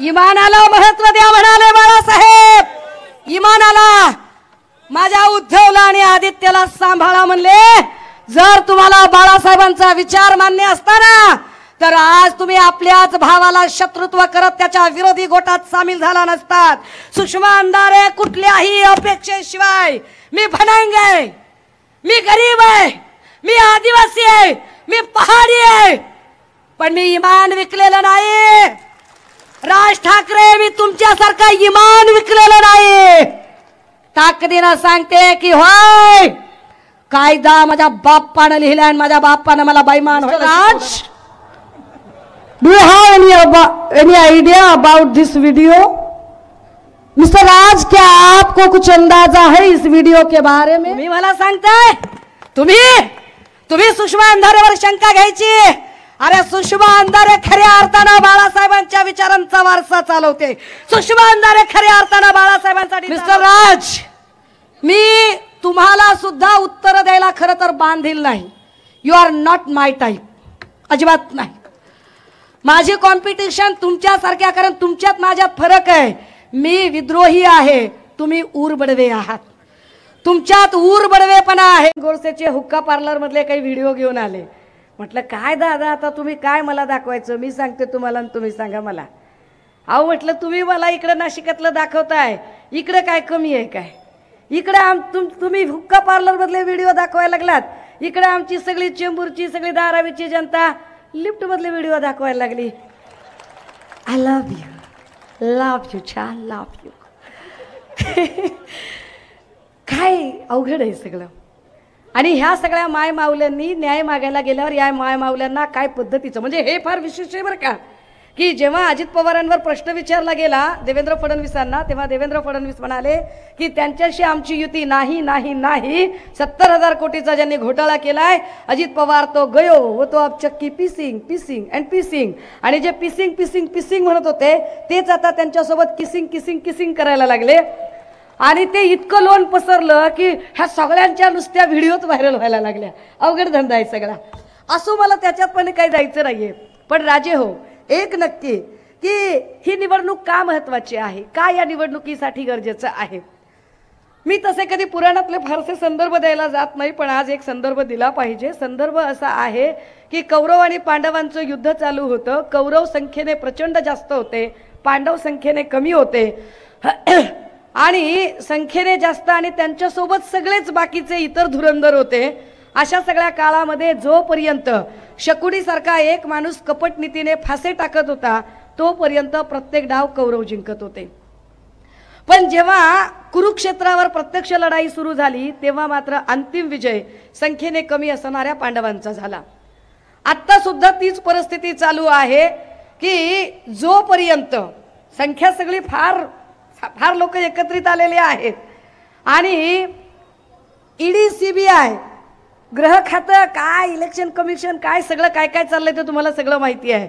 इमानाला महत्व द्या म्हणाले बाळासाहेब. इमानाला माझ्या उद्धवला आणि आदित्यला सांभाळा म्हणले. जर तुम्हाला बाळासाहेबांचा विचार मान्य असताना तर आज तुम्ही आपल्याच भावाला शत्रुत्व करत त्याच्या विरोधी गोटात सामील झाला नसतात. सुषमा अंधारे कुठल्याही अपेक्षेशिवाय मी भनांग आहे, मी गरीब आहे, मी आदिवासी आहे, मी पहाडी आहे, पण मी इमान विकलेलं नाही. राज ठाकरे मी तुमच्यासारखा इमान विकलेलं नाही. ताकदीनं सांगते की होय कायदा माझ्या बाप्पानं लिहिलाय आणि माझ्या बाप्पानं मला बेईमान राज. Do you have any idea about this video? Mr. राज, क्या आपको कुछ अंदाजा है इस वीडियो के बारे में? तुम्ही मला सांगताय तुम्ही सुषमा अंधारेवर शंका घ्यायची. अरे सुषमा अंधारे खऱ्या अर्थानं बाळासाहेबांच्या विचारांचा वारसा चालवते. सुषमा अंधारे खऱ्या अर्थानं बाळासाहेबांसाठी. मिस्टर राज, मी तुम्हाला सुद्धा उत्तर द्यायला खरं तर बांधील नाही. You are not my type, अजिबात नाही. माझी कॉम्पिटिशन तुमच्यासारख्या, कारण तुमच्यात माझ्यात फरक आहे. मी विद्रोही आहे, तुम्ही ऊर बडवे आहात. तुमच्यात ऊर बडवेपणा आहे. गोडसेचे हुक्का पार्लर मधले काही व्हिडिओ घेऊन आले. म्हटलं काय दादा आता तुम्ही काय मला दाखवायचं, मी सांगते तुम्हाला आणि तुम्ही सांगा मला. अहो म्हटलं तुम्ही मला इकडे नाशिकातलं दाखवताय, इकडे काय कमी आहे काय? इकडे तुम्ही हुक्का पार्लर मधले व्हिडिओ दाखवायला लागलात, इकडे आमची सगळी चेंबूरची सगळी धारावीची जनता लिफ्ट मधले व्हिडिओ दाखवायला लागली. आय लव्ह यू छान लव्ह यू. काय अवघड आहे सगळं. आणि ह्या सगळ्या माय माऊल्यांनी न्याय मागायला गेल्यावर या माय माऊल्यांना काय पद्धतीचं, म्हणजे हे फार विशेष आहे बरं का, की जेव्हा अजित पवारांवर प्रश्न विचारला गेला देवेंद्र फडणवीसांना, तेव्हा देवेंद्र फडणवीस म्हणाले की त्यांच्याशी आमची युती नाही नाही नाही. 70,000 कोटीचा ज्यांनी घोटाळा केलाय अजित पवार तो गयो वो तो अब चक्की पीसिंग पीसिंग अँड पीसिंग. आणि जे पीसिंग पीसिंग पीसिंग म्हणत होते तेच आता त्यांच्यासोबत किसिंग किसिंग किसिंग करायला लागले. आणि ते इतकं लोन पसरलं की ह्या सगळ्यांच्या नुसत्या व्हिडिओत व्हायरल व्हायला लागल्या. अवघड धंदा आहे सगळा. असो मला त्याच्यात पण काही जायचं नाहीये. पण राजे हो, एक नक्की की ही निवडणूक का महत्वाची आहे, का या निवडणुकीसाठी गरजेचं आहे. मी तसे कधी पुराणातले फारसे संदर्भ द्यायला जात नाही, पण आज एक संदर्भ दिला पाहिजे. संदर्भ असा आहे की कौरव आणि पांडवांचं युद्ध चालू होतं. कौरव संख्येने प्रचंड जास्त होते, पांडव संख्येने कमी होते. आणि संख्येने जास्त आणि त्यांच्यासोबत सगळेच बाकीचे इतर धुरंधर होते. अशा सगळ्या काळामध्ये जोपर्यंत शकुनीसारखा एक माणूस कपट नीतीने फासे टाकत होता तोपर्यंत प्रत्येक डाव कौरव जिंकत होते. पण जेव्हा कुरुक्षेत्रावर प्रत्यक्ष लढाई सुरू झाली तेव्हा मात्र अंतिम विजय संख्येने कमी असणाऱ्या पांडवांचा झाला. आता सुद्धा तीच परिस्थिती चालू आहे की जोपर्यंत संख्या सगळी फार फार लोक एकत्रित आलेले आहेत आणि ईडी सीबीआय गृह खातं काय इलेक्शन कमिशन काय सगळं काय काय चाललंय ते तुम्हाला सगळं माहिती आहे.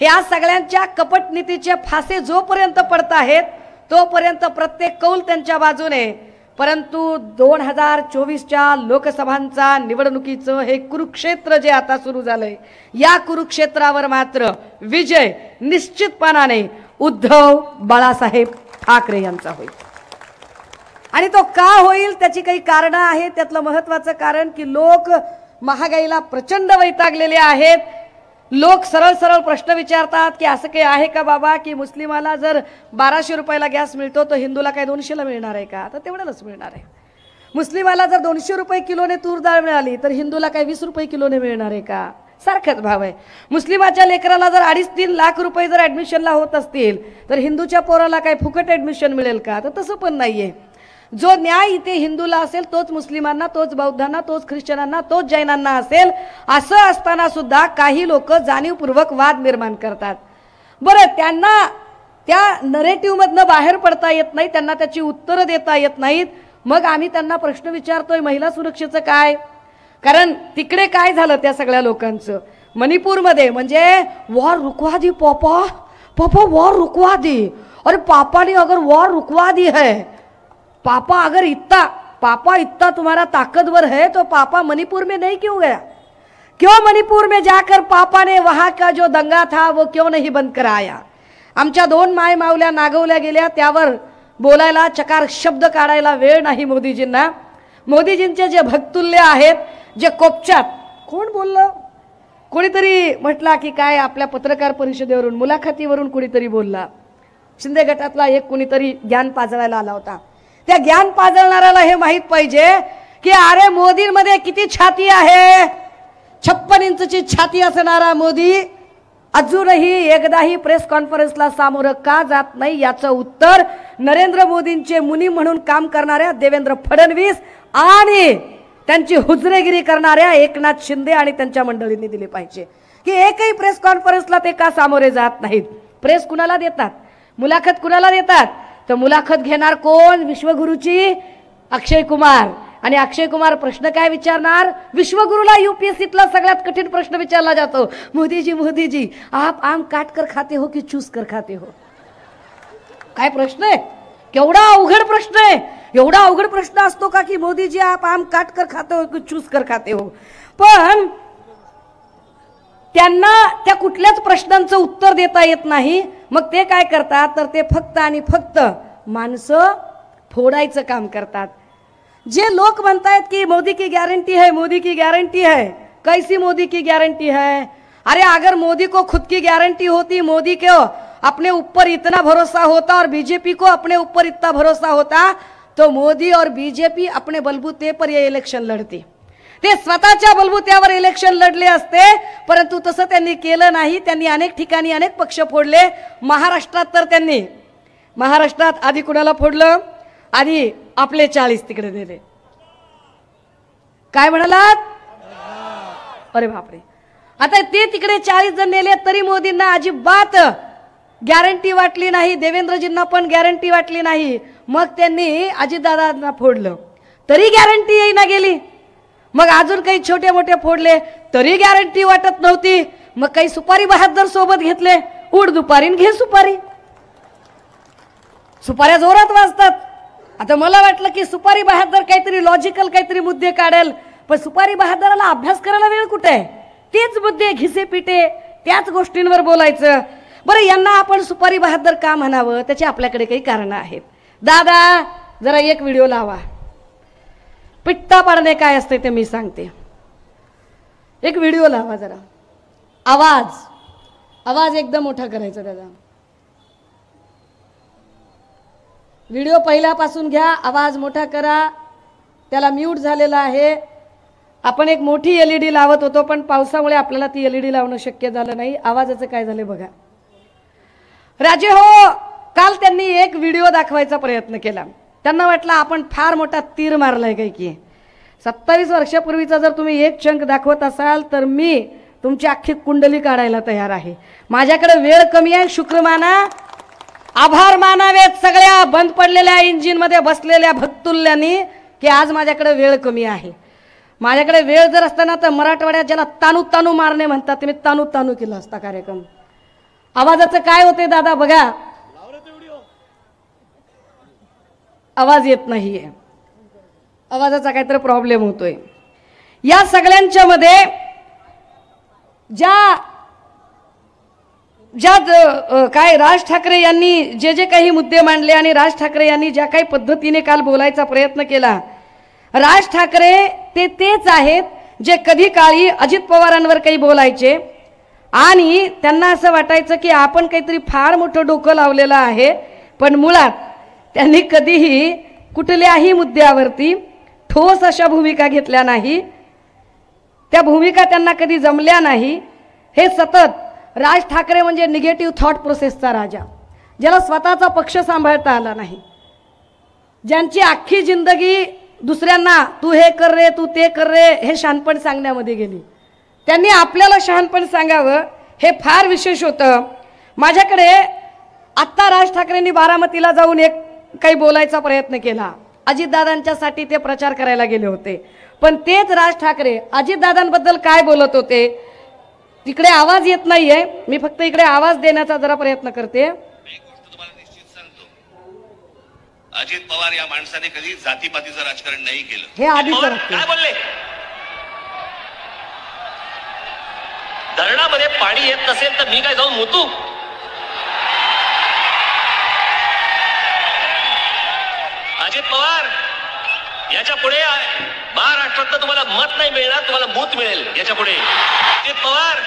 ह्या सगळ्यांच्या कपट नीतीचे फासे जोपर्यंत पडत आहेत तोपर्यंत प्रत्येक कौल त्यांच्या बाजूने. परंतु 2024च्या लोकसभांचा निवडणुकीचं हे कुरुक्षेत्र जे आता सुरू झालंय या कुरुक्षेत्रावर मात्र विजय निश्चितपणाने उद्धव बाळासाहेब ठाकरे यांचा होईल. आणि तो का होईल त्याची काही कारणं आहेत. त्यातलं महत्त्वाचं कारण की लोक महागाईला प्रचंड वैतागलेले आहेत. लोक सरळ सरळ प्रश्न विचारतात की असं काही आहे का बाबा की मुस्लिमाला जर 1200 रुपयाला गॅस मिळतो तर हिंदूला काय 200ला मिळणार आहे का? तर तेवढंच मिळणार आहे. मुस्लिमाला जर 200 रुपये किलोने तूर डाळ मिळाली तर हिंदूला काय 20 रुपये किलोने मिळणार आहे का? सारखाच भाव आहे. मुस्लिमाच्या लेकराला जर 2.5-3 लाख रुपये जर ऍडमिशनला होत असतील तर हिंदूच्या पोराला काय फुकट ऍडमिशन मिळेल का? तर तसं पण नाहीये. जो न्याय इथे हिंदूला असेल तोच मुस्लिमांना, तोच बौद्धांना, तोच ख्रिश्चनांना, तोच जैनांना असेल. असं असताना सुद्धा काही लोक जाणीवपूर्वक वाद निर्माण करतात. बरं, त्यांना त्या नरेटिव्हमधनं बाहेर पडता येत नाही, त्यांना त्याची उत्तरं देता येत नाहीत. मग आम्ही त्यांना प्रश्न विचारतोय महिला सुरक्षेचं काय? कारण तिकडे काय झालं त्या सगळ्या लोकांचं मणिपूरमध्ये, म्हणजे वॉर रुकवा दी पापा, पापा वॉर रुकवा दी. अरे पापा ने अगर वॉर रुकवा दी है, पापा अगर पापा इतना तुम्हारा ताकतवर है तो पापा मणिपुर में नहीं क्यों गया? क्यों मणिपुर में जाकर पापा ने वहां का जो दंगा था वो क्यों नहीं बंद कराया? आमच्या 2 माय मावल्या नागवल्या गेल्या, त्यावर बोलायला चकार शब्द काढायला वेळ नाही मोदीजींना. मोदीजींचे जे भक्तुल्य आहेत, जे कोपच्यात, कोण बोललं, कोणीतरी म्हटला की काय आपल्या पत्रकार परिषदेवरून मुलाखतीवरून कोणीतरी बोलला, शिंदे गटातला एक कोणीतरी ज्ञान पाजळायला आला होता. त्या ज्ञान पाजळणाऱ्याला हे माहित पाहिजे की अरे मोदींमध्ये किती छाती आहे. 56 इंचची छाती असणारा मोदी अजूनही एकदाही प्रेस कॉन्फरन्सला सामोरं का जात नाही, याचं उत्तर नरेंद्र मोदींचे मुनी म्हणून काम करणाऱ्या देवेंद्र फडणवीस आणि त्यांची हुजरेगिरी करणाऱ्या एकनाथ शिंदे आणि त्यांच्या मंडळींनी दिले पाहिजे की एकही प्रेस कॉन्फरन्सला ते का सामोरे जात नाहीत. प्रेस कुणाला देतात, मुलाखत कुणाला देतात, तर मुलाखत घेणार कोण, विश्वगुरूची अक्षय कुमार. आणि अक्षय कुमार प्रश्न काय विचारणार, विश्वगुरूला यूपीएससीतला सगळ्यात कठीण प्रश्न विचारला जातो, मोदीजी मोदीजी आप आम काट कर खाते हो की चूस कर खाते हो. काय प्रश्न आहे, केवढा अवघड प्रश्न आहे. एवढा अवघड प्रश्न असतो का की मोदीजी आप आम काट कर खाते हो की चूस कर खाते हो. पण त्यांना त्या कुठल्याच प्रश्नांचं उत्तर देता येत नाही. मग ते काय करतात, तर ते फक्त आणि फक्त माणसं फोडायचं काम करतात. जे लोक म्हणतायत की मोदी की गारंटी है, मोदी की गारंटी है, कैसी मोदी की गारंटी है. अरे अगर मोदी को खुद की गारंटी होती, मोदी को अपने ऊपर इतना भरोसा होता और बीजेपी को अपने ऊपर इतना भरोसा होता, तो मोदी और बीजेपी अपने बलबूते पर ये इलेक्शन लढते. ते स्वतःच्या बलबूत्यावर इलेक्शन लढले असते, परंतु तसं त्यांनी केलं नाही. त्यांनी अनेक ठिकाणी अनेक पक्ष फोडले. महाराष्ट्रात तर त्यांनी महाराष्ट्रात आधी कुणाला फोडलं, आधी आपले 40 तिकडे दिले. काय म्हणालात, अरे बापरे. आता ते तिकडे 40 जण नेले तरी मोदींना अजिबात गॅरंटी वाटली नाही, देवेंद्रजींना पण गॅरंटी वाटली नाही. मग त्यांनी अजितदादांना फोडलं तरी गॅरंटी येईना गेली. मग अजून काही छोटे मोठे फोडले तरी गॅरंटी वाटत नव्हती. मग काही सुपारी बहादर सोबत घेतले, उड दुपारीन घे सुपारी. सुपाऱ्या जोरात वाजतात. आता मला वाटलं की सुपारी बहादर काहीतरी लॉजिकल काहीतरी मुद्दे काढेल, पण सुपारी बहादराला अभ्यास करायला वेळ कुठे आहे. तेच मुद्दे घिसे पिटे, त्याच गोष्टींवर बोलायचं. बरं, यांना आपण सुपारी बहादर का म्हणावं, त्याची आपल्याकडे काही कारणं आहेत. दादा जरा एक व्हिडिओ लावा. पिट्टा पाडणे काय असते ते मी सांगते. एक व्हिडिओ लावा जरा. आवाज एकदम मोठा करायचा दादा. व्हिडिओ पहिल्यापासून घ्या, आवाज मोठा करा. त्याला म्यूट झालेला आहे. आपण एक मोठी एलईडी लावत होतो, पण पावसामुळे आपल्याला ती एलईडी लावणं शक्य झालं नाही. आवाजाचं काय झालं बघा. राजे हो, काल त्यांनी एक व्हिडिओ दाखवायचा प्रयत्न केला. त्यांना वाटलं आपण फार मोठा तीर मारलाय काय की. 27 वर्षापूर्वीचा जर तुम्ही एक चंक दाखवत असाल तर मी तुमची अख्खी कुंडली काढायला तयार आहे. माझ्याकडे वेळ कमी आहे. शुक्र माना, आभार मानावेत सगळ्या बंद पडलेल्या इंजिन मध्ये बसलेल्या भक्तुल्यांनी की आज माझ्याकडे वेळ कमी आहे. माझ्याकडे वेळ जर असताना तर मराठवाड्यात ज्याला तानू तानू मारणे म्हणतात ते मी तानू तानू केला असता कार्यक्रम. आवाजाचं काय होते दादा बघा. आवाज येत नाहीये, आवाजाचा काहीतरी प्रॉब्लेम होतोय. या सगळ्यांच्या मध्ये ज्या काय राज ठाकरे यांनी जे जे काही मुद्दे मांडले आणि राज ठाकरे यांनी ज्या काही पद्धतीने काल बोलायचा प्रयत्न केला, राज ठाकरे तेच आहेत जे कधी काळी अजित पवारांवर काही बोलायचे आणि त्यांना असं वाटायचं की आपण काहीतरी फार मोठं डोकं लावलेलं आहे. पण मुळात त्यांनी कधीही कुठल्याही मुद्द्यावरती ठोस अशा भूमिका घेतल्या नाही. त्या भूमिका त्यांना कधी जमल्या नाही. हे सतत राज ठाकरे म्हणजे निगेटिव्ह थॉट प्रोसेसचा राजा, ज्याला स्वतःचा पक्ष सांभाळता आला नाही, ज्यांची अख्खी जिंदगी दुसऱ्यांना तू हे कर रे, तू ते कर रे हे शहाणपण सांगण्यामध्ये गेली. त्यांनी आपल्याला शहाणपण सांगावं हे फार विशेष होतं. माझ्याकडे आत्ता राज ठाकरेंनी बारामतीला जाऊन एक काही बोलायचा प्रयत्न केला. अजितदादांच्यासाठी ते प्रचार करायला गेले होते. पण तेच राज ठाकरे अजितदादांबद्दल काय बोलत होते. तिकडे आवाज येत नाहीये, मी फक्त इकडे आवाज देण्याचा जरा प्रयत्न करते. अजित पवार या माणसाने कधी जातीपातीचं राजकारण नाही केलं. हे आधीच काय बोलले, धरणामध्ये पाणी येत नसेल तर मी काय जाऊन मुतू. अजित पवार याच्या पुढे महाराष्ट्रात तुम्हाला मत नाही मिळणार, तुम्हाला मूत मिळेल याच्या पुढे. अजित पवार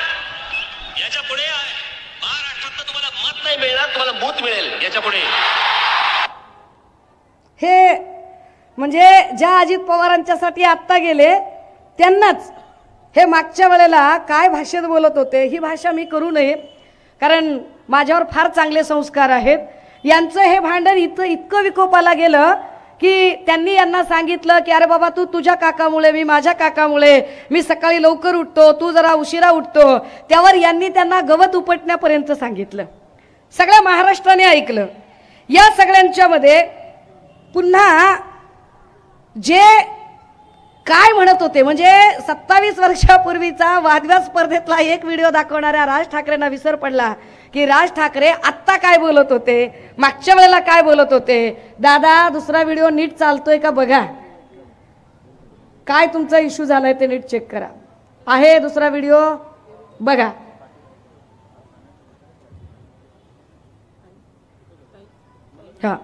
याच्या पुढे महाराष्ट्रात तुम्हाला मत नाही मिळणार, तुम्हाला मूत मिळेल याच्या पुढे. हे म्हणजे ज्या अजित पवारांच्यासाठी आत्ता गेले त्यांनाच हे मागच्या वेळेला काय भाषेत बोलत होते, ही भाषा मी करू नये कारण माझ्यावर फार चांगले संस्कार आहेत. यांचं हे भांडण इतकं विकोपाला गेलं की त्यांनी यांना सांगितलं की अरे बाबा तू तुझ्या काकामुळे, मी माझ्या काकामुळे, मी सकाळी लवकर उठतो, तू जरा उशिरा उठतो. त्यावर यांनी त्यांना गवत उपटण्यापर्यंत सांगितलं. सगळ्या महाराष्ट्राने ऐकलं. या सगळ्यांच्या मध्ये पुन्हा जे काय म्हणत होते म्हणजे 27 वर्षापूर्वीचा वादविवाद स्पर्धेतला एक व्हिडिओ दाखवणाऱ्या राज ठाकरेंना विसर पडला की राज ठाकरे आत्ता काय बोलत होते, मागच्या वेळेला काय बोलत होते. दादा दुसरा व्हिडिओ नीट चालतोय का बघा, काय तुमचा इश्यू झालाय ते नीट चेक करा. आहे दुसरा व्हिडिओ बघा. हा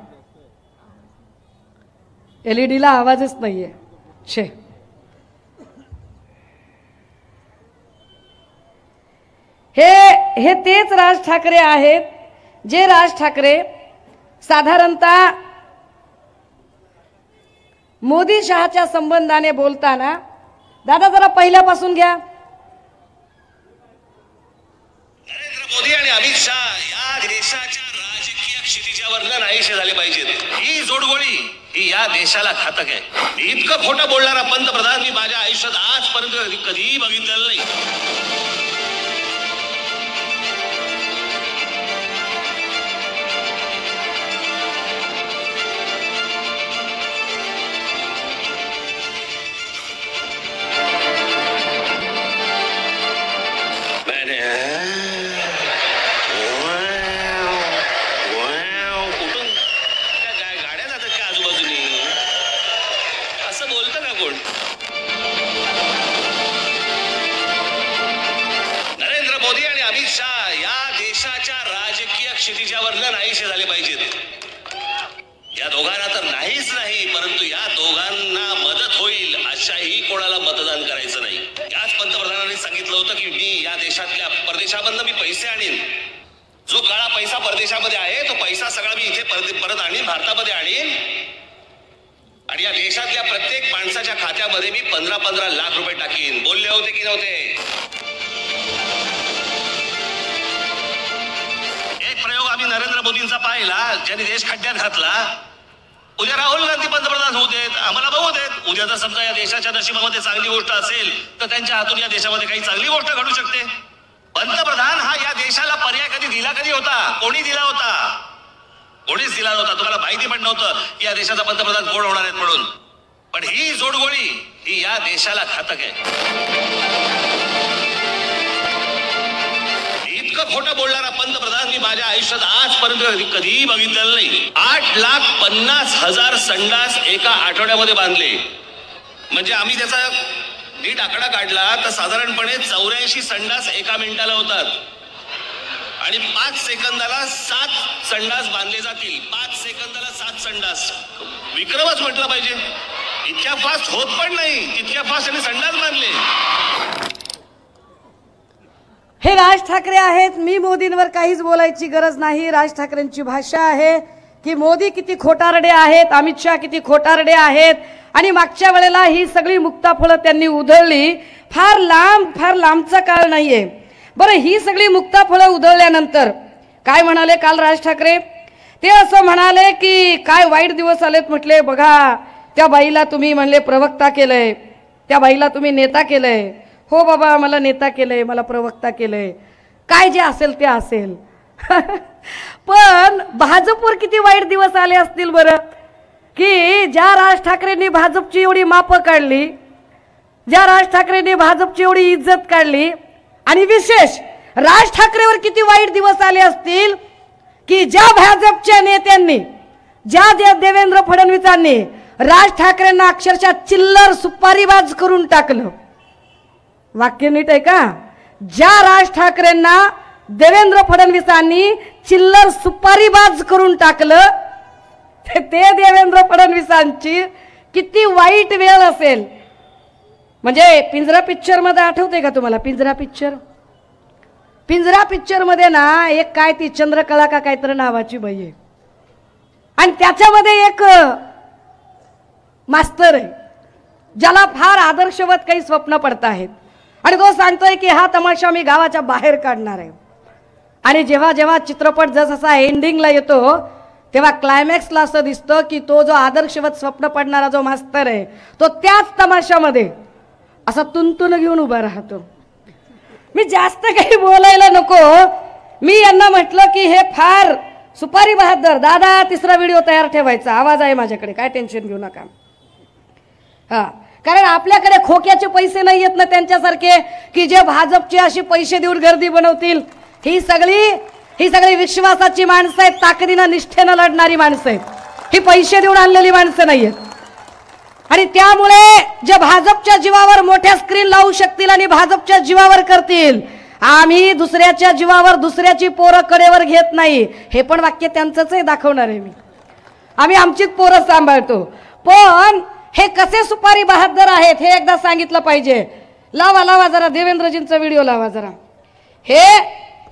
LED ला आवाजच नाहीये. छे हे तेच राज ठाकरे आहेत जे राज ठाकरे साधारणतः मोदी शहाच्या संबंधाने बोलताना, दादा जरा पहिल्यापासून घ्या. नरेंद्र मोदी आणि अमित शहा या देशाच्या राजकीय क्षितिजावर नाहीसे झाले पाहिजेत. ही जोडगोळी ही या देशाला घातक आहे. इतकं खोटं बोलणारा पंतप्रधान मी माझ्या आयुष्यात आजपर्यंत कधीही बघितलेलं नाही. क्षितिजावर नाहीसे झाले पाहिजेत. या दोघांना तर नाहीच नाही, परंतु या दोघांना मदत होईल अशाही कोणाला मतदान करायचं नाही. याच पंतप्रधानांनी सांगितलं होतं की मी या देशातल्या परदेशामधनं मी पैसे आणीन. जो काळा पैसा परदेशामध्ये आहे तो पैसा सगळा मी इथे परत आणीन, भारतामध्ये आणीन आणि या देशातल्या प्रत्येक माणसाच्या खात्यामध्ये मी 15-15 लाख रुपये टाकीन. बोलले होते की नव्हते? प्रयोग आम्ही नरेंद्र मोदींचा पाहिला, ज्यांनी देश खड्ड्यात घातला. उद्या राहुल गांधी पंतप्रधान होऊ देत, आम्हाला बघू देत. उद्या जर समजा या देशाच्या नशिबामध्ये चांगली गोष्ट असेल तर त्यांच्या हातून या देशामध्ये काही चांगली गोष्ट घडू शकते. पंतप्रधान हा या देशाला पर्याय कधी होता? कोणी दिला होता? कोणीच दिला नव्हता. तुम्हाला माहिती पण नव्हतं की या देशाचा पंतप्रधान कोण होणार आहेत म्हणून. पण ही जोडगोळी ही या देशाला घातक आहे. इतकं खोटं बोलणारा पंतप्रधान मी माझ्या आयुष्यात आजपर्यंत कधीही बघितलेलं नाही. 8,50,000 संडास एका आठवड्यामध्ये बांधले. म्हणजे आम्ही त्याचा नीट आकडा काढला तर साधारणपणे 84 संडास एका मिनिटाला होतात आणि 5 सेकंदाला 7 संडास बांधले जातील. 5 सेकंदाला 7 संडास, विक्रमच म्हटलं पाहिजे. इतक्या फास्ट होत पण नाही, तितक्या फास्ट त्यांनी संडास बांधले. हे राज ठाकरे आहेत. मी मोदींवर काहीच बोलायची गरज नाही. राज ठाकरेंची भाषा आहे की मोदी किती खोटारडे आहेत, अमित शहा किती खोटारडे आहेत आणि मागच्या वेळेला ही सगळी मुक्ताफळं त्यांनी उधळली. फार लांबचा काळ नाहीये. बरं, ही सगळी मुक्ताफळं उधळल्यानंतर काय म्हणाले काल राज ठाकरे? ते असं म्हणाले की काय वाईट दिवस आलेत. म्हटले बघा त्या बाईला तुम्ही म्हणले प्रवक्ता केलंय, त्या बाईला तुम्ही नेता केलंय. हो बाबा, मला नेता केलंय, मला प्रवक्ता केलंय, काय जे असेल ते असेल. पण भाजपवर किती वाईट दिवस आले असतील बरं, की ज्या राज ठाकरेंनी भाजपची एवढी मापं काढली, ज्या राज ठाकरेंनी भाजपची एवढी इज्जत काढली आणि विशेष राज ठाकरेवर किती वाईट दिवस आले असतील की ज्या भाजपच्या नेत्यांनी, ज्या देवेंद्र फडणवीसांनी राज ठाकरेंना अक्षरशः चिल्लर सुपारीबाज करून टाकलं. वाक्य नीट आहे का? ज्या राज ठाकरेंना देवेंद्र फडणवीसांनी चिल्लर सुपारीबाज करून टाकलं ते देवेंद्र फडणवीसांची किती वाईट वेळ असेल. म्हणजे पिंजरा पिक्चर मध्ये आठवते का तुम्हाला? पिंजरा पिक्चर मध्ये ना एक काय ती चंद्रकला का काहीतरी नावाची बाई आहे आणि त्याच्यामध्ये एक मास्तर आहे ज्याला फार आदर्शवत काही स्वप्न पडत आहेत आणि तो सांगतोय की हा तमाशा मी गावाच्या बाहेर काढणार आहे. आणि जेव्हा जेव्हा चित्रपट जसा एंडिंगला येतो तेव्हा क्लायमॅक्सला असं दिसतं की तो जो आदर्शवत स्वप्न पडणारा जो मास्तर आहे तो त्याच तमाशामध्ये असा तुंतुन घेऊन उभा राहतो. मी जास्त काही बोलायला नको. मी यांना म्हटलं की हे फार सुपारी बहादर दादा तिसरा व्हिडिओ तयार ठेवायचा, आवाज आहे माझ्याकडे, काय टेन्शन घेऊ नका. हा, कारण आपल्याकडे खोक्याचे पैसे नाही येत ना त्यांच्यासारखे की जे भाजपचे अशी पैसे देऊन गर्दी बनवतील. ही सगळी विश्वासाची माणसं आहेत, ताकदीनं निष्ठेनं लढणारी माणसं आहेत. ही पैसे देऊन आणलेली माणसं नाहीयेत. आणि त्यामुळे जे भाजपच्या जीवावर मोठ्या स्क्रीन लावू शकतील आणि भाजपच्या जीवावर करतील, आम्ही दुसऱ्याच्या जीवावर दुसऱ्याची पोरं कडेवर घेत नाही. हे पण वाक्य त्यांचंच आहे, दाखवणार आहे मी. आम्ही आमचीच पोरं सांभाळतो. पण हे कसे सुपारी बहादर आहेत हे एकदा सांगितलं पाहिजे. लावा जरा देवेंद्रजींचा व्हिडिओ लावा जरा.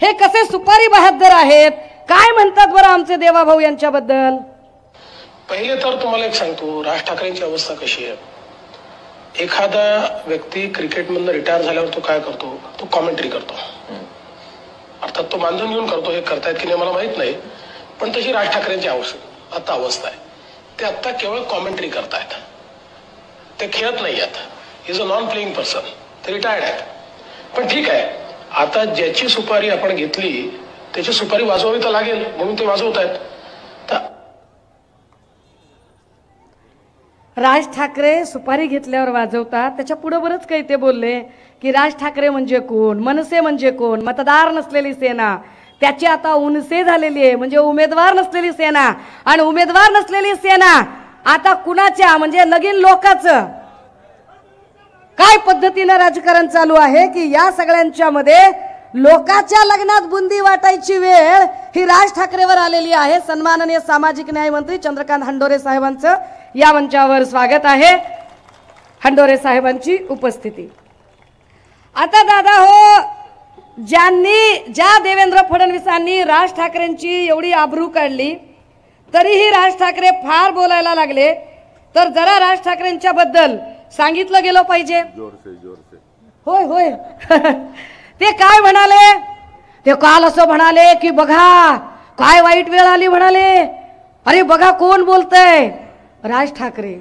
हे कसे सुपारी बहादर आहेत, काय म्हणतात बरं आमचे देवाभाऊ यांच्याबद्दल. पहिले तर तुम्हाला एक सांगतो, राज ठाकरेंची अवस्था कशी आहे. एखादा व्यक्ती क्रिकेटमधून रिटायर झाल्यावर तो काय करतो, तो कॉमेंट्री करतो. अर्थात तो बांधून घेऊन करतो, हे करतायत की नाही मला माहित नाही, पण तशी राज ठाकरेंची आता अवस्था आहे. ते आता केवळ कॉमेंट्री करतायत, ते खेळत नाही आहेत. Is a non playing person, ते रिटायर्ड आहेत. पण ठीक आहे, आता ज्याची सुपारी आपण घेतली त्याची सुपारी वाजवावी तर लागेल, म्हणून ते वाजवत आहेत. राज ठाकरे सुपारी घेतल्यावर वाजवतात. त्याच्या पुढे बरंच काही ते बोलले की राज ठाकरे म्हणजे कोण, मनसे म्हणजे कोण, मतदार नसलेली सेना. त्याची आता उनसे झालेली आहे, म्हणजे उमेदवार नसलेली सेना. आणि उमेदवार नसलेली सेना आता कुणाच्या, म्हणजे लगीन लोकांचं. काय पद्धतीनं राजकारण चालू आहे की या सगळ्यांच्या मध्ये लोकांच्या लग्नात बुंदी वाटायची वेळ ही राज ठाकरेवर आलेली आहे. सन्माननीय सामाजिक न्याय मंत्री चंद्रकांत हंडोरे साहेबांचं या मंचावर स्वागत आहे. हंडोरे साहेबांची उपस्थिती. आता दादा हो, ज्या देवेंद्र फडणवीसांनी राज ठाकरेंची एवढी आबरू काढली तरीही राज ठाकरे फार बोलायला लागले, तर जरा राज ठाकरेंच्या बद्दल सांगितलं गेलं पाहिजे. होय ते काय म्हणाले, ते काल असं म्हणाले की बघा काय वाईट वेळ आली म्हणाले. अरे बघा कोण बोलतय, राज ठाकरे.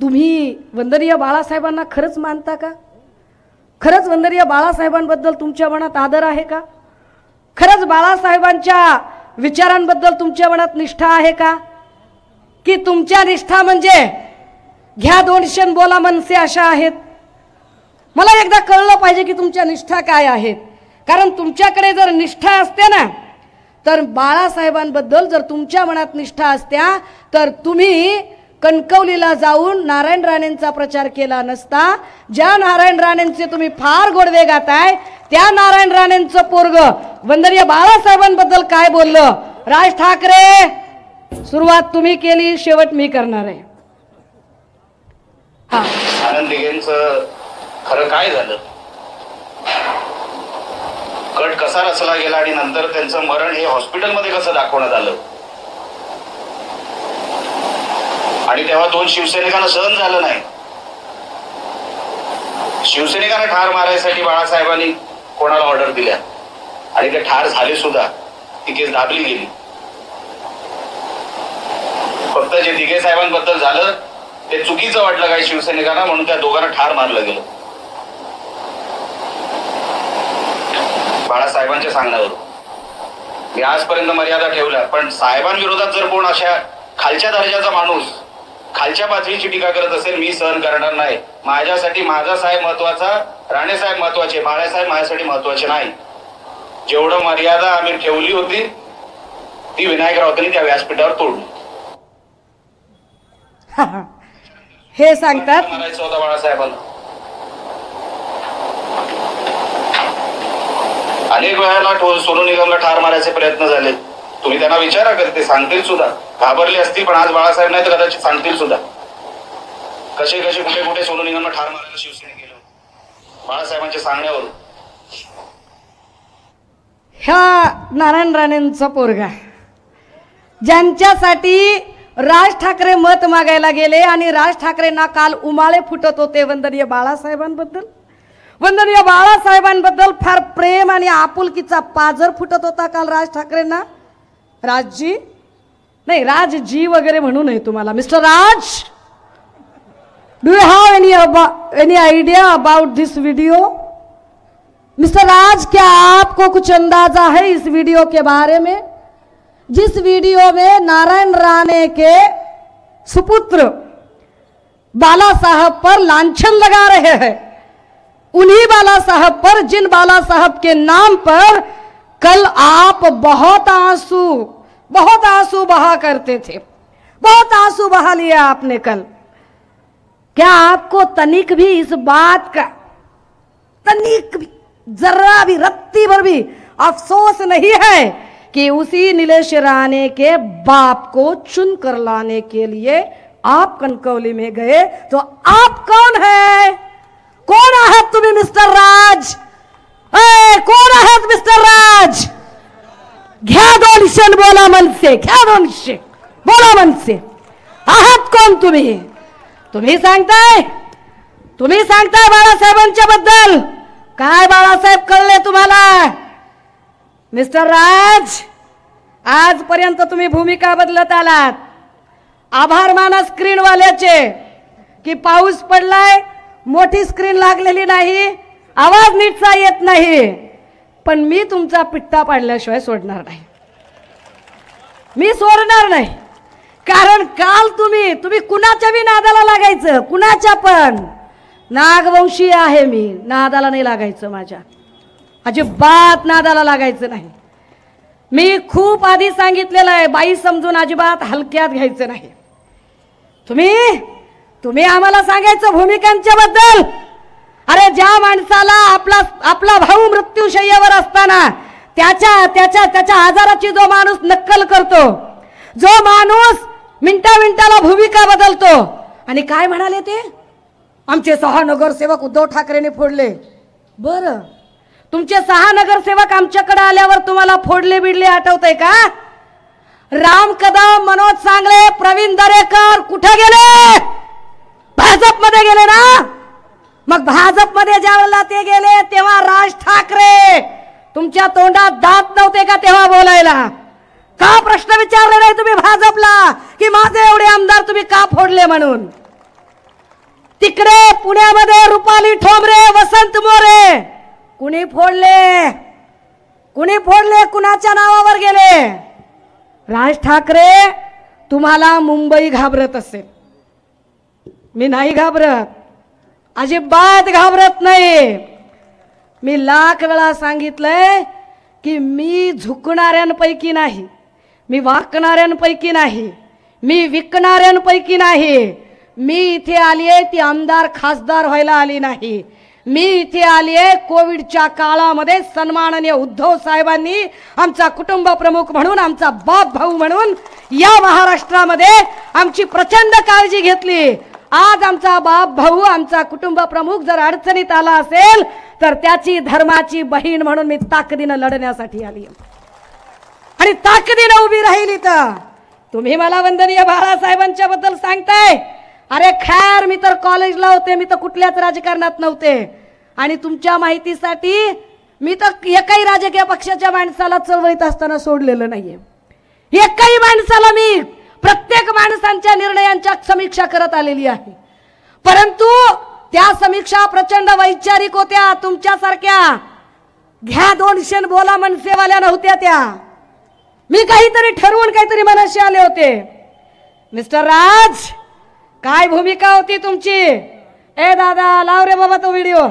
तुम्ही वंदनीय बाळासाहेबांना खरंच मानता का? खरंच वंदनीय बाळासाहेबांबद्दल तुमच्या मनात आदर आहे का? खरंच बाळासाहेबांच्या विचारांबद्दल तुमच्या मनात निष्ठा आहे का? की तुमच्या निष्ठा म्हणजे घ्या 200 बोला मनसे अशा आहेत? मला एकदा कळलं पाहिजे की तुमच्या निष्ठा काय आहेत. कारण तुमच्याकडे जर निष्ठा असते ना, तर बाळासाहेबांबद्दल जर तुमच्या मनात निष्ठा असत्या तर तुम्ही कणकवलीला जाऊन नारायण राणेंचा प्रचार केला नसता. ज्या नारायण राणेंचे तुम्ही फार गोडवे गाताय त्या नारायण राणेंचं पोरग वंदनीय बाळासाहेबांबद्दल काय बोललं. राज ठाकरे, सुरुवात तुम्ही केली, शेवट मी करणार आहे. आनंद दिघेंचं खरं काय झालं, कट कसा रचला गेला आणि नंतर त्यांचं मरण हे हॉस्पिटलमध्ये कसं दाखवण्यात आलं. आणि तेव्हा 2 शिवसैनिकांना सहन झालं नाही. शिवसैनिकांना ठार मारायसाठी बाळासाहेबांनी कोणाला ऑर्डर दिल्या आणि ते ठार झाले सुद्धा. ती केस दाबली गेली. फक्त जे दिघे साहेबांबद्दल झालं ते चुकीचं वाटलं काही शिवसैनिकांना, म्हणून त्या दोघांना ठार मारलं गेलं. बाळासाहेबांच्या सांगण्यावर मी आजपर्यंत मर्यादा ठेवल्या, पण साहेबांविरोधात जर कोण अशा खालच्या दर्जाचा माणूस खालच्या पातळीची टीका करत असेल, मी सहन करणार नाही. माझ्यासाठी माझा साहेब महत्वाचा, राणे साहेब महत्वाचे, बाळासाहेब माझ्यासाठी महत्वाचे नाही. जेवढं मर्यादा आम्ही ठेवली होती ती विनायक राऊतांनी त्या व्यासपीठावर तोडली. हे सांगतात मारायचं होतं बाळासाहेबांना. अनेक वेळेला सोनू निगमला ठार मारायचे प्रयत्न झाले. तुम्ही त्यांना विचारा, करते सांगतील सुद्धा. घाबरले असतील, पण आज बाळासाहेब नाही तर कदाचित सांगतील सुद्धा. कसे कसे कुठे कुठे सोनू निगमला ठार मारायला शिवसेने केलं बाळासाहेबांच्या सांगण्यावरून. ह्या नारायण राणेंचा पोरगा ज्यांच्यासाठी राज ठाकरे मत मागायला गेले आणि राज ठाकरेंना काल उमाळे फुटत होते वंदनीय बाळासाहेबांबद्दल फार प्रेम आणि आपुलकीचा पाझर फुटत होता काल राज ठाकरेंना. राजजी नाही, राजजी वगैरे म्हणू नये तुम्हाला. Mister Raj, do you have any idea about this video? Mister Raj, क्या आपको कुछ अंदाजा है इस वीडियो के बारे में? जिस वीडियो में नारायण राणे के सुपुत्र बाला साहब पर लांछन लगा रहे हैं, उन्हीं बाला साहब पर, जिन बाला साहब के नाम पर कल आप बहुत आंसू बहा करते थे, बहुत आंसू बहा लिया आपने कल. क्या आपको तनिक भी इस बात का, तनिक भी, जरा भी, रत्ती भर भी अफसोस नहीं है कि उसी नीलेश राणे के बाप को चुन कर लाने के लिए आप कणकवली में गए? तो आप कौन है? कोण आहात तुम्ही मिस्टर राज? कोण आहात मिस्टर राज? घ्या दोन क्षण, बोला मनसे, घ्या दोन क्षण, बोला मनसे. आहात कोण तुम्ही? तुम्ही सांगताय बाळासाहेबांच्या बद्दल. काय बाळासाहेब कळले तुम्हाला? मिस्टर राज, आजपर्यंत तुम्ही भूमिका बदलत आलात. आभार माना स्क्रीनवाल्याचे की पाऊस पडलाय, मोठी स्क्रीन लागलेली नाही, आवाज नीटचा येत नाही, पण मी तुमचा पिट्टा पाडल्याशिवाय सोडणार नाही. मी सोडणार नाही. कारण काल तुम्ही कुणाच्या बी नादाला लागायचं, कुणाच्या पण. नागवंशी आहे मी, नादाला नाही लागायचं, माझ्या अजिबात नादाला लागायचं नाही. मी खूप आधी सांगितलेलं आहे, बाई समजून अजिबात हलक्यात घ्यायचं नाही. तुम्ही आम्हाला सांगायचं भूमिकांच्या बद्दल. अरे ज्या माणसाला आपला भाऊ मृत्यूशय्यावर असताना त्याच्या आजाराची जो माणूस नक्कल करतो, जो माणूस मिनिटाला भूमिका बदलतो, आणि काय म्हणाले ते, आमचे 6 नगरसेवक उद्धव ठाकरेंनी फोडले. बरं, तुमचे 6 नगरसेवक आमच्याकडे आल्यावर तुम्हाला फोडले बिडले आठवतंय का? राम कदम, मनोज सांगळे, प्रवीण दरेकर कुठे गेले? भाजपमध्ये गेले ना. मग भाजपमध्ये ज्यावेळेला ते गेले तेव्हा राज ठाकरे तुमच्या तोंडात दात नव्हते का तेव्हा बोलायला? का प्रश्न विचारले नाही तुम्ही भाजपला की माझे एवढे आमदार तुम्ही का फोडले म्हणून? तिकडे पुण्यामध्ये रुपाली ठोंबरे, वसंत मोरे कुणी फोडले? कुणाच्या नावावर गेले? राज ठाकरे, तुम्हाला मुंबई घाबरत असेल, मी नाही घाबरत, अजिबात घाबरत नाही. मी लाख वेळा सांगितलंय की मी झुकणाऱ्यांपैकी नाही, मी वाकणाऱ्यांपैकी नाही, मी विकणाऱ्यांपैकी नाही. मी इथे आली आहे ती आमदार खासदार व्हायला आली नाही. मी इथे आली आहे कोविडच्या काळामध्ये सन्माननीय उद्धव साहेबांनी आमचा कुटुंब प्रमुख म्हणून, आमचा बाप भाऊ म्हणून या महाराष्ट्रामध्ये आमची प्रचंड काळजी घेतली. आज आमचा बाप भाऊ, आमचा कुटुंब प्रमुख जर अडचणीत आला असेल तर त्याची धर्माची बहीण म्हणून मी ताकदीनं लढण्यासाठी आली आणि ताकदीनं उभी राहिली. तर तुम्ही मला वंदनीय बाळासाहेबांच्या बद्दल सांगताय. अरे खैर, मी तर कॉलेजला होते, मी तर कुठल्याच राजकारणात नव्हते. आणि तुमच्या माहितीसाठी मी तर एकाही राजकीय पक्षाच्या माणसाला चळवळीत असताना सोडलेलं नाहीये. एकाही माणसाला मी प्रत्येक माणसांच्या निर्णयांच्या समीक्षा करत आलेली आहे. परंतु त्या समीक्षा प्रचंड वैचारिक होत्या. तुमच्यासारख्या घ्या दोन क्षण बोला मनसेवाल्या नव्हत्या त्या. मी काहीतरी ठरवून काहीतरी मनाशी आले होते. मिस्टर राज, काय भूमिका होती तुमची? ए दादा, लाव रे बाबा तो व्हिडिओ.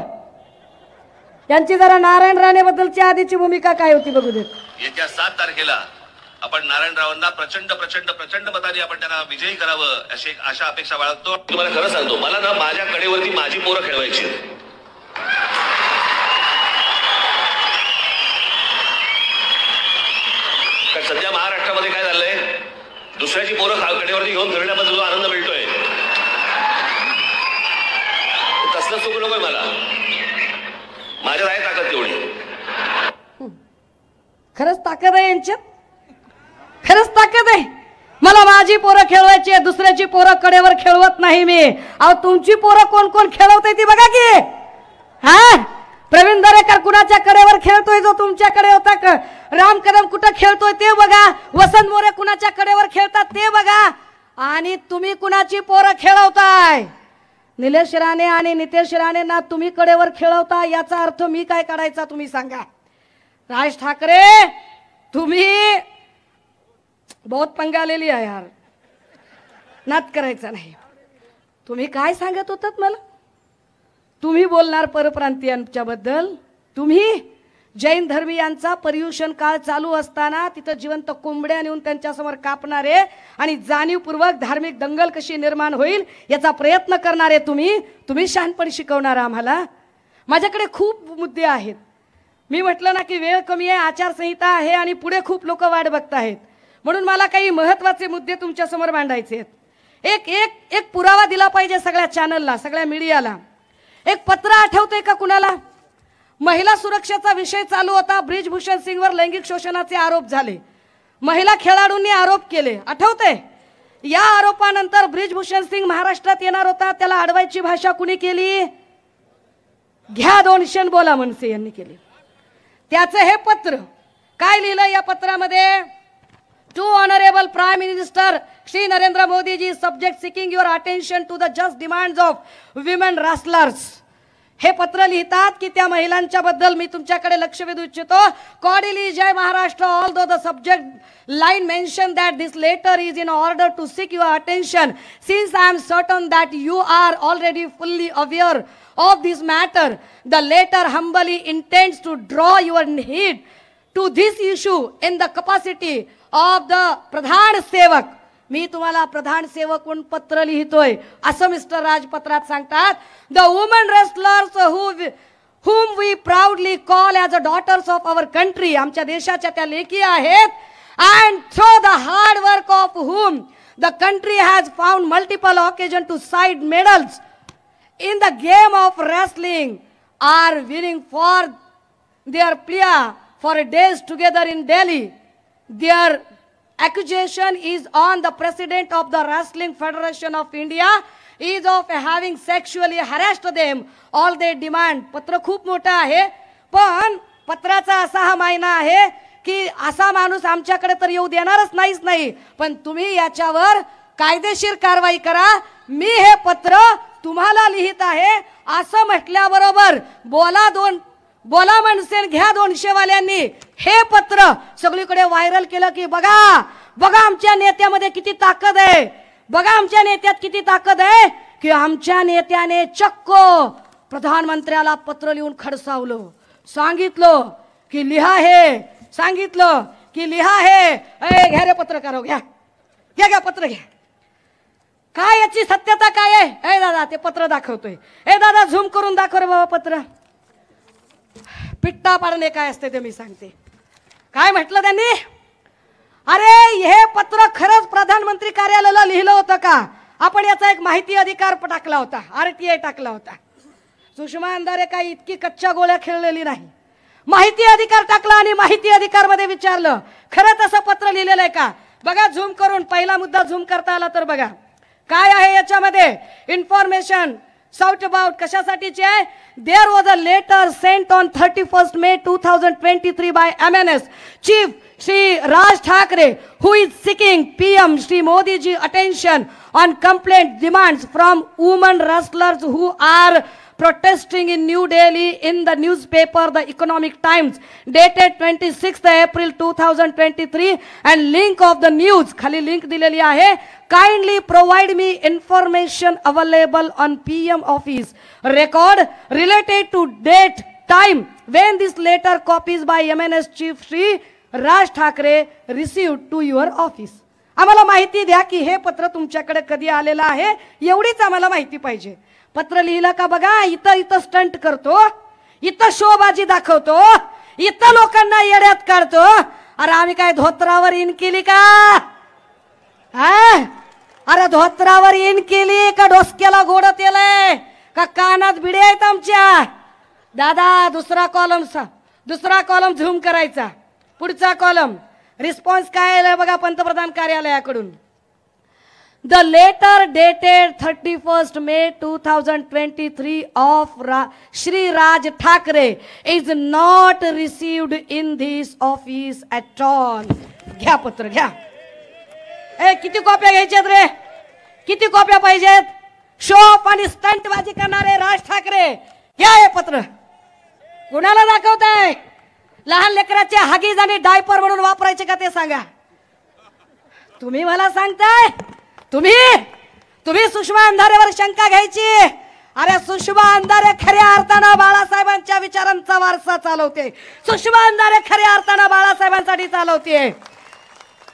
यांची जरा नारायण राणे बद्दलची आधीची भूमिका काय होती बघू देत. येत्या 7 तारखेला आपण नारायणरावांना प्रचंड प्रचंड प्रचंड मतांनी आपण त्यांना विजयी करावं अशी आशा अपेक्षा बाळगतो. तुम्हाला खरं सांगतो, मला ना माझ्या कडेवरती माझी पोरं खेळवायची. कारण सध्या महाराष्ट्रामध्ये काय झालंय, दुसऱ्याची पोरं कडेवरती घेऊन फिरण्याबद्दल जो आनंद मिळतोय तसलं सुख नकोय मला. माझ्यात आहे ताकद तेवढी. खरंच ताकद आहे यांच्यात, खरंच ताकद आहे. मला माझी पोरं खेळवायची, दुसऱ्याची पोरं कडेवर खेळवत नाही मी. अहो तुमची पोरं कोण कोण खेळवते ती बघा की. हा प्रवीण दरेकर कुणाच्या कडेवर खेळतोय जो तुमच्याकडे होता, राम कदम कुठं खेळतोय ते बघा, वसंत मोरे कुणाच्या कडेवर खेळतात ते बघा, आणि तुम्ही कुणाची पोरं खेळवताय. निलेश राणे आणि नितेश राणेंना तुम्ही कडेवर खेळवता, याचा अर्थ मी काय काढायचा तुम्ही सांगा. राज ठाकरे तुम्ही बहुत पंगा लेली आहे यार, नात करायचा नाही. तुम्ही काय सांगत होतात मला, तुम्ही बोलणार परप्रांतीयांच्या बद्दल. तुम्ही जैन धर्मीयांचा पर्युषण काळ चालू असताना तिथं जिवंत कोंबड्या नेऊन त्यांच्यासमोर कापणारे आणि जाणीवपूर्वक धार्मिक दंगल कशी निर्माण होईल याचा प्रयत्न करणारे तुम्ही शहाणपण शिकवणार आम्हाला. माझ्याकडे खूप मुद्दे आहेत. मी म्हटलं ना की वेळ कमी आहे, आचारसंहिता आहे आणि पुढे खूप लोक वाट बघत आहेत, म्हणून मला काही महत्त्वाचे मुद्दे तुमच्या समोर मांडायचे आहेत. एक एक एक पुरावा दिला पाहिजे सगळ्या चॅनलला, सगळ्या मीडियाला. एक पत्र आठवतंय का कुणाला? महिला सुरक्षेचा विषय चालू होता, ब्रिजभूषण सिंगवर लैंगिक शोषणाचे आरोप झाले, महिला खेळाडूंनी आरोप केले, आठवतंय? या आरोपानंतर ब्रिजभूषण सिंग महाराष्ट्रात येणार होता, त्याला अडवायची भाषा कुणी केली? घ्या 200 बोला मनसे यांनी केली. त्याचं हे पत्र काय लिहिलं या पत्रामध्ये? To honourable prime minister Shri Narendra Modi ji, subject seeking your attention to the just demands of women wrestlers. हे पत्र लिहितात की त्या महिलांच्या बद्दल मी तुमच्याकडे लक्ष वेधू इच्छितो. कॉर्डियली जय Maharashtra, although the subject line mention that this letter is in order to seek your attention, since I am certain that you are already fully aware of this matter. The letter humbly intends to draw your heed to this issue in the capacity of the प्रधान सेवक. मी तुम्हाला प्रधान सेवक म्हणून पत्र लिहितोय असं mister राज पत्रात सांगतात. The women wrestlers whom we proudly call as the daughters of our country, आमच्या देशाच्या त्या लेकी आहेत, and through the hard work of whom the country has found multiple occasions to cite medals in the game of wrestling, are winning for their plea for days together in Delhi. Their accusation is on the president of the Wrestling Federation of India is of having sexually harassed them. All they demand. पत्र खूप मोठं आहे, पण पत्राचा असा हा मायना आहे की असा माणूस आमच्याकडे तर येऊ देणारच नाही, पण तुम्ही याच्यावर कायदेशीर कारवाई करा. मी हे पत्र तुम्हाला लिहित आहे असं म्हटल्याबरोबर बोला मनसे घ्या 200 वाल्यांनी हे पत्र सगळीकडे व्हायरल केलं की बघा आमच्या नेत्यामध्ये किती ताकद आहे, बघा आमच्या नेत्यात किती ताकद आहे, की आमच्या नेत्याने चक्क प्रधानमंत्र्याला पत्र लिहून खडसावलं, सांगितलं की लिहा हे, सांगितलं की लिहा हे. घ्या रे पत्रकार, घ्या पत्र घ्या. काय याची सत्यता काय आहे? दादा ते पत्र दाखवतोय. दादा झूम करून दाखव रे बाबा पत्र. पिट्टा पाडणे काय असते ते मी सांगते. काय म्हटलं त्यांनी? अरे हे पत्र खरंच प्रधानमंत्री कार्यालयाला लिहिलं होतं का? आपण याचा एक माहिती अधिकार टाकला होता, RTI टाकला होता. सुषमा अंधारे काही इतकी कच्च्या गोळ्या खेळलेली नाही. माहिती अधिकार टाकला आणि माहिती अधिकार मध्ये विचारलं खरंच असं पत्र लिहिलेलं आहे का? बघा झूम करून, पहिला मुद्दा झूम करता आला तर बघा काय आहे याच्यामध्ये. इन्फॉर्मेशन साउट अबाउट कशासाठीची आहे? There was a letter sent on 31 May 2023 by MNS chief Shri Raj Thakre, who is seeking PM Shri Modi ji attention on complaint demands from women wrestlers who are protesting in New Delhi in the newspaper The Economic Times dated 26th April 2023 and link of the news khali link dileli ahe. Kindly provide me information available on PM office record related to date time when this letter copies by MNS Chief Shri Raj Thackeray received to your office. आम्हाला माहिती द्या की हे पत्र तुमच्याकडे कधी आलेलं आहे, एवढीच आम्हाला माहिती पाहिजे. पत्र लिहिलं का बघा. इथं स्टंट करतो, इथं शोबाजी दाखवतो, इथं लोकांना येड्यात काढतो. अरे आम्ही काय धोत्रावर इन केली का? हा? अरे धोत्रावर इन केली का डोसक्याला गोड तेलय का कानात बिडे आहेत आमच्या? दादा दुसरा कॉलम झूम करायचा. पुढचा कॉलम रिस्पॉन्स काय आलाय बघा पंतप्रधान कार्यालयाकडून. The letter dated 31 May 2023 of Shri Raj Thackeray is not received in this office at all. घ्या पत्र घ्या. किती कॉप्या घ्यायच्यात रे? किती कॉप्या पाहिजेत? शोप आणि स्टंटबाजी करणारे राज ठाकरे घ्या हे पत्र. कुणाला दाखवताय? लहान लेकराचे हागीज आणि डायपर म्हणून वापरायचे का ते सांगा. तुम्ही मला सांगताय तुम्ही सुषमा अंधारेवर शंका घ्यायची. अरे सुषमा अंधारे खऱ्या अर्थानं बाळासाहेबांच्या विचारांचा वारसा चालवते. सुषमा अंधारे खऱ्या अर्थानं बाळासाहेबांसाठी चालवते.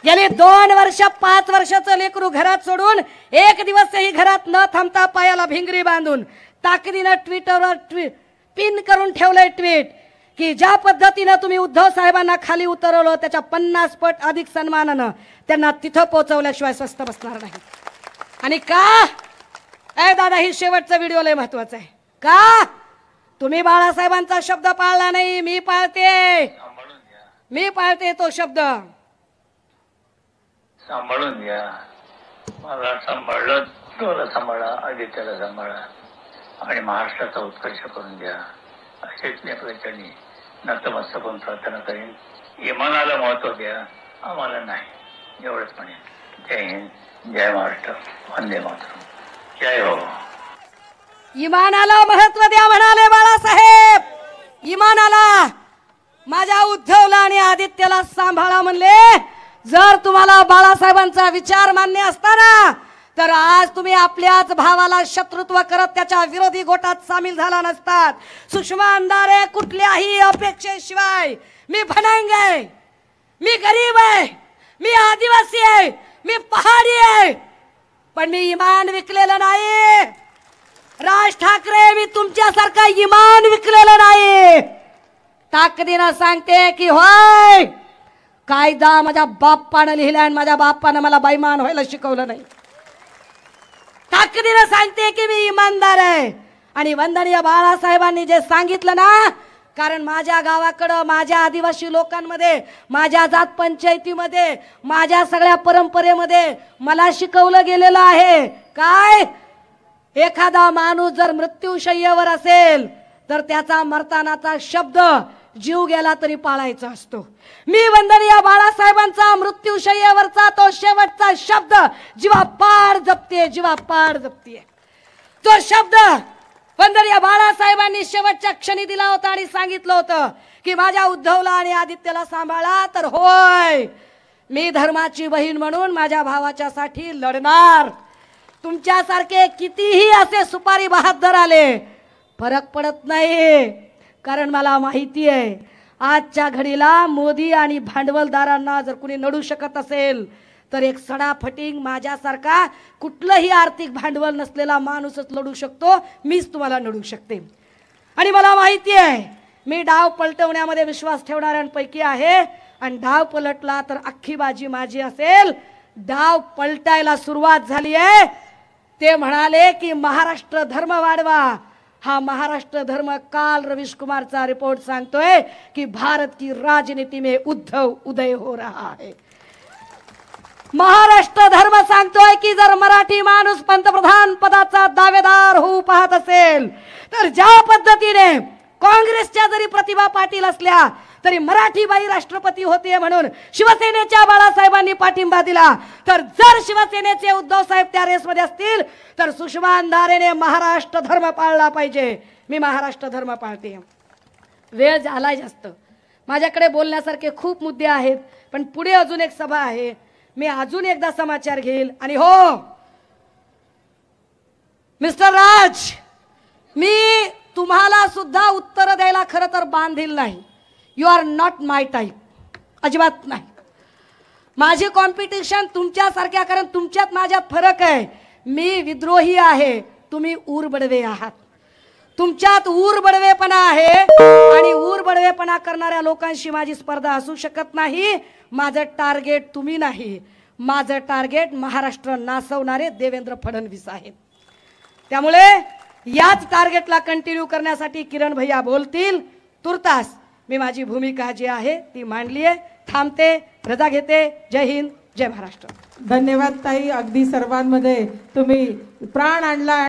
गेली 2 वर्ष 5 वर्षाचं लेकरू घरात सोडून एक दिवसही घरात न थांबता पायाला भिंगरी बांधून ताकदीनं ट्विटरवर पिन करून ठेवलंय ट्विट की ज्या पद्धतीनं तुम्ही उद्धव साहेबांना खाली उतरवलं त्याच्या 50 पट अधिक सन्मानानं त्यांना तिथं पोहोचवल्याशिवाय स्वस्त बसणार नाही. आणि का दादा ही शेवटचा व्हिडिओ लय महत्वाचा आहे. का तुम्ही बाळासाहेबांचा शब्द पाळला नाही. मी पाळते तो शब्द. सांभाळून घ्या. मला सांभाळलं, तुला सांभाळा, आदित्याला सांभाळा आणि महाराष्ट्राचा उत्कर्ष करून द्या असेच मी आपल्याच्यानी नतमस्तक होऊन प्रार्थना करेन. इमानाला महत्व द्या, आम्हाला नाही एवढंच म्हणेन. जय हिंद, जय महाराष्ट्र, वंदे मातरम, जय हो. इमानाला महत्व द्या म्हणाले बाळासाहेब. इमानाला. माझ्या उद्धवला आणि आदित्यला सांभाळा म्हणले. जर तुम्हाला बाळासाहेबांचा विचार मान्य असताना तर आज तुम्ही आपल्याच भावाला शत्रुत्व करत त्याच्या विरोधी गोटात सामील झाला नसतात. सुषमा अंधारे कुठल्याही अपेक्षेशिवाय मी भनांग आहे, मी गरीब आहे, मी आदिवासी आहे, मी पहाडी आहे, पण मी इमान विकलेलं नाही. राज ठाकरे मी तुमच्यासारखा इमान विकलेलं नाही. ताकदीनं सांगते की होय कायदा माझ्या बाप्पानं लिहिला आणि माझ्या बाप्पानं मला बैमान व्हायला शिकवलं नाही. ताकदीनं सांगते की मी इमानदार आहे. आणि वंदनीय बाळासाहेबांनी जे सांगितलं ना, कारण माझ्या गावाकडं माझ्या आदिवासी लोकांमध्ये माझ्या जात पंचायतीमध्ये माझ्या सगळ्या परंपरेमध्ये मला शिकवलं गेलेलं आहे. काय? एखादा माणूस जर मृत्यूशय्येवर असेल तर त्याचा मरतानाचा शब्द जीव गेला तरी पाळायचा असतो. मी वंदनीय बाळासाहेबांचा मृत्यूशय्येवरचा तो शेवटचा शब्द जीवापाड जपते. तो शब्द वंदनीय बाळासाहेबांनी शेवटच्या क्षणी दिला होता आणि सांगितलं होतं की माझ्या उद्धवला आणि आदित्यला सांभाळा. तर होय मी धर्माची बहीण म्हणून माझ्या भावाच्या साठी लढणार. तुमच्यासारखे कितीही असे सुपारी बहादर आले फरक पडत नाही. कारण मला माहिती आहे आजच्या घडीला मोदी आणि भांडवलदारांना जर कुणी नडू शकत असेल तर एक सडाफटिंग माझ्यासारखा कुठलंही आर्थिक भांडवल नसलेला माणूसच लढू शकतो. मीच तुम्हाला नडू शकते. आणि मला माहिती आहे मी डाव पलटवण्यामध्ये विश्वास ठेवणाऱ्यांपैकी आहे. आणि डाव पलटला तर अख्खी बाजी माझी असेल. डाव पलटायला सुरुवात झाली आहे. ते म्हणाले की महाराष्ट्र धर्म वाढवा. हा महाराष्ट्र धर्म काल रवीश कुमारचा रिपोर्ट सांगतोय कि भारत की राजनीति में उद्धव उदय हो रहा है. महाराष्ट्र धर्म सांगतोय की जर मराठी माणूस पंतप्रधान पदाचा दावेदार होऊ पाहत असेल तर ज्या पद्धतीने काँग्रेसच्या जरी प्रतिभा पाटील असल्या तरी मराठी बाई राष्ट्रपती होते म्हणून शिवसेनेच्या बाळासाहेबांनी पाठिंबा दिला. तर जर शिवसेनेचे उद्धव साहेब त्या रेसमध्ये असतील तर सुषमा अंधारेने महाराष्ट्र धर्म पाळला पाहिजे. मी महाराष्ट्र धर्म पाळते. वेळ झालाय जास्त. माझ्याकडे बोलण्यासारखे खूप मुद्दे आहेत पण पुढे अजून एक सभा आहे. मी अजून एकदा समाचार घेईल. आणि हो मिस्टर राज, मी तुम्हाला सुद्धा उत्तर द्यायला खरं तर बांधील नाही. You are not my type. अजिबात नाही. माझी कॉम्पिटिशन तुमच्यासारख्या, कारण तुमच्यात माझ्यात फरक आहे. मी विद्रोही आहे, तुम्ही ऊरबडवे आहात. तुमच्यात ऊरबडवेपणा आहे आणि ऊरबडवेपणा करणाऱ्या लोकांशी माझी स्पर्धा असू शकत नाही. माझं टार्गेट तुम्ही नाही. माझं टार्गेट महाराष्ट्र नासवणारे देवेंद्र फडणवीस आहेत. त्यामुळे याच टार्गेटला कंटिन्यू करण्यासाठी किरण भैया बोलतील. तुर्तास मी माझी भूमिका जी आहे ती मांडली आहे. थांबते, रजा घेते. जय हिंद, जय महाराष्ट्र. धन्यवाद ताई, अगदी सर्वांमध्ये तुम्ही प्राण आणला.